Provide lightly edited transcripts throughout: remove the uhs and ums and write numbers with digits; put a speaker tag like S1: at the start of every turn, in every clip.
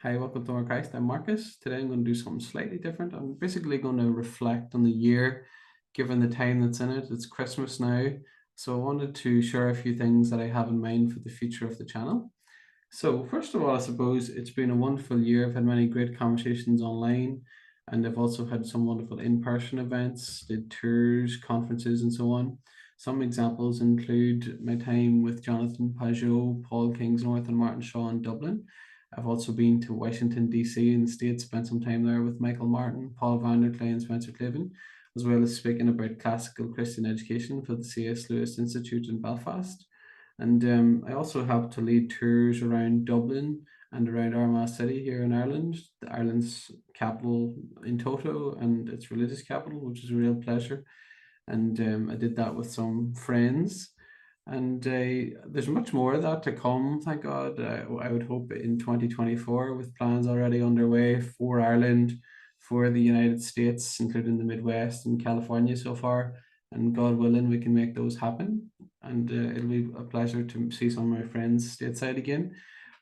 S1: Hi, welcome to our Christ. I'm Marcus. Today I'm going to do something slightly different. I'm basically going to reflect on the year, given the time that's in it. It's Christmas now, so I wanted to share a few things that I have in mind for the future of the channel. So, first of all, I suppose it's been a wonderful year. I've had many great conversations online, and I've also had some wonderful in person events, did tours, conferences, and so on. Some examples include my time with Jonathan Pajot, Paul Kingsnorth, and Martin Shaw in Dublin. I've also been to Washington, D.C. in the States, spent some time there with Michael Martin, Paul Vanderklay, and Spencer Clavin, as well as speaking about classical Christian education for the C.S. Lewis Institute in Belfast. And I also helped to lead tours around Dublin and around Armagh City here in Ireland, Ireland's capital in toto and its religious capital, which is a real pleasure. And I did that with some friends. And there's much more of that to come, thank God. I would hope in 2024, with plans already underway for Ireland, for the United States, including the Midwest and California so far. And God willing, we can make those happen. And it'll be a pleasure to see some of my friends stateside again.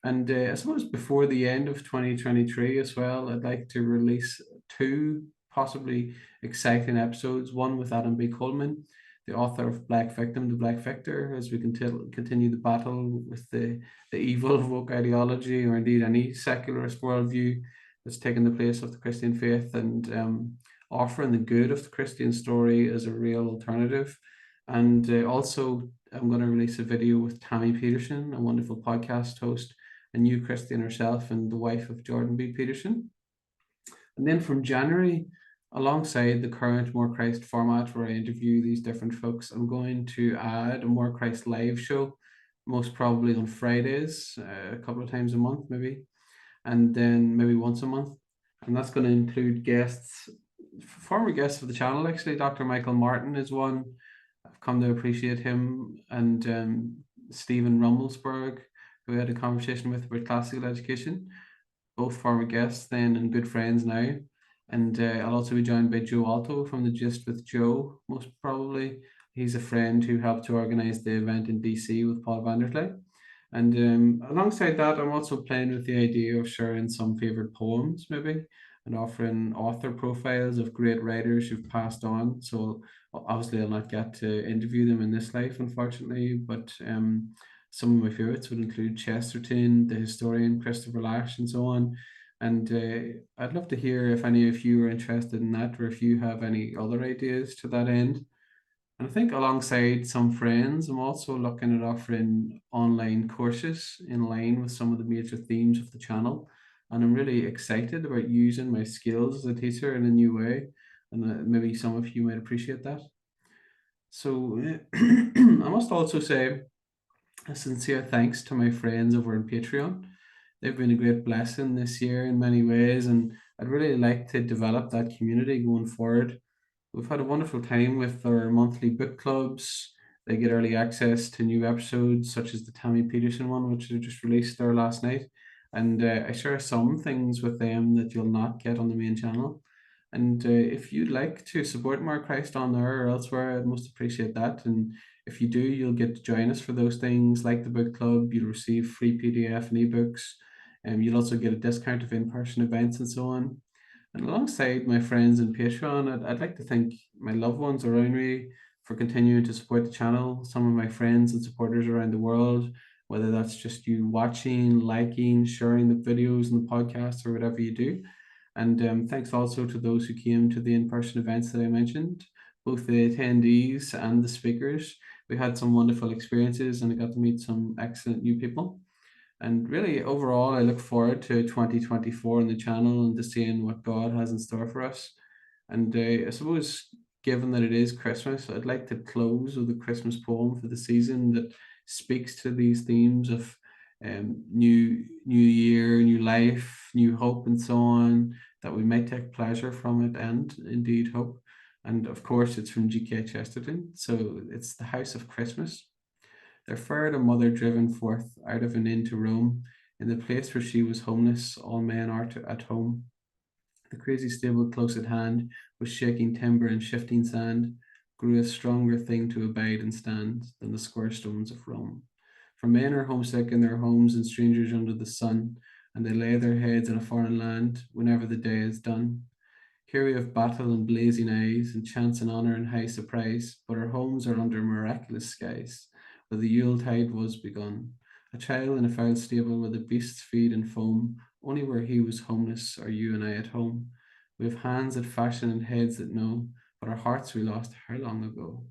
S1: And I suppose before the end of 2023 as well, I'd like to release two possibly exciting episodes. One with Adam B. Coleman, the author of Black Victim, the Black Victor, as we continue the battle with the evil of woke ideology, or indeed any secularist worldview that's taken the place of the Christian faith, and offering the good of the Christian story as a real alternative. And also, I'm going to release a video with Tammy Peterson, a wonderful podcast host, a new Christian herself, and the wife of Jordan B. Peterson. And then from January, alongside the current More Christ format where I interview these different folks, I'm going to add a More Christ live show, most probably on Fridays, a couple of times a month, maybe, and then maybe once a month. And that's going to include guests, former guests of the channel, actually. Dr. Michael Martin is one. I've come to appreciate him, and Stephen Rummelsberg, who I had a conversation with about classical education, both former guests then and good friends now. And I'll also be joined by Joe Alto from the Gist with Joe, most probably. He's a friend who helped to organize the event in DC with Paul Vanderklay. And alongside that, I'm also playing with the idea of sharing some favorite poems, maybe, and offering author profiles of great writers who've passed on. So obviously, I'll not get to interview them in this life, unfortunately, but some of my favorites would include Chesterton, the historian Christopher Lash, and so on. And I'd love to hear if any of you are interested in that, or if you have any other ideas to that end. And I think alongside some friends, I'm also looking at offering online courses in line with some of the major themes of the channel. And I'm really excited about using my skills as a teacher in a new way. And maybe some of you might appreciate that. So I must also say a sincere thanks to my friends over on Patreon. They've been a great blessing this year in many ways, and I'd really like to develop that community going forward. We've had a wonderful time with our monthly book clubs. They get early access to new episodes, such as the Tammy Peterson one, which I just released there last night. And I share some things with them that you'll not get on the main channel. And if you'd like to support More Christ on there or elsewhere, I'd most appreciate that. And if you do, you'll get to join us for those things like the book club. You'll receive free PDF and ebooks. And you'll also get a discount of in-person events and so on. And alongside my friends in Patreon, I'd like to thank my loved ones around me for continuing to support the channel. Some of my friends and supporters around the world, whether that's just you watching, liking, sharing the videos and the podcasts or whatever you do. And thanks also to those who came to the in-person events that I mentioned, both the attendees and the speakers. We had some wonderful experiences and I got to meet some excellent new people. And really, overall, I look forward to 2024 on the channel and to seeing what God has in store for us. And I suppose, given that it is Christmas, I'd like to close with a Christmas poem for the season that speaks to these themes of new year, new life, new hope, and so on, that we might take pleasure from it and indeed hope. And of course, it's from G.K. Chesterton. So it's The House of Christmas. There fared a mother driven forth out of an inn to roam. In the place where she was homeless, all men are at home. The crazy stable close at hand, with shaking timber and shifting sand, grew a stronger thing to abide and stand than the square stones of Rome. For men are homesick in their homes and strangers under the sun, and they lay their heads in a foreign land whenever the day is done. Here we have battle and blazing eyes, and chance and honour and high surprise, but our homes are under miraculous skies, where the Yuletide was begun. A child in a foul stable where the beasts feed and foam, only where he was homeless are you and I at home. We have hands that fashion and heads that know, but our hearts we lost how long ago?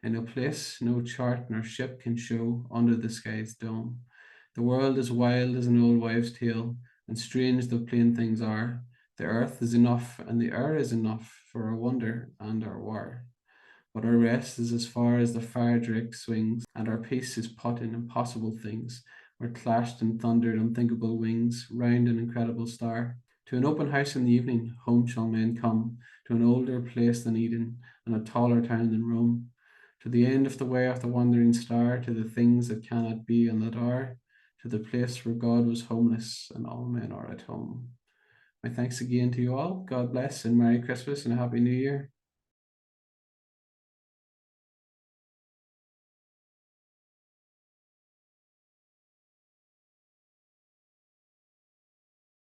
S1: In a place no chart nor ship can show under the sky's dome. The world is wild as an old wives' tale, and strange though plain things are. The earth is enough, and the air is enough for our wonder and our war. But our rest is as far as the fire drake swings, and our peace is put in impossible things, where clashed and thundered unthinkable wings round an incredible star. To an open house in the evening, home shall men come, to an older place than Eden, and a taller town than Rome. To the end of the way of the wandering star, to the things that cannot be and that are, to the place where God was homeless and all men are at home. My thanks again to you all. God bless and Merry Christmas and a Happy New Year.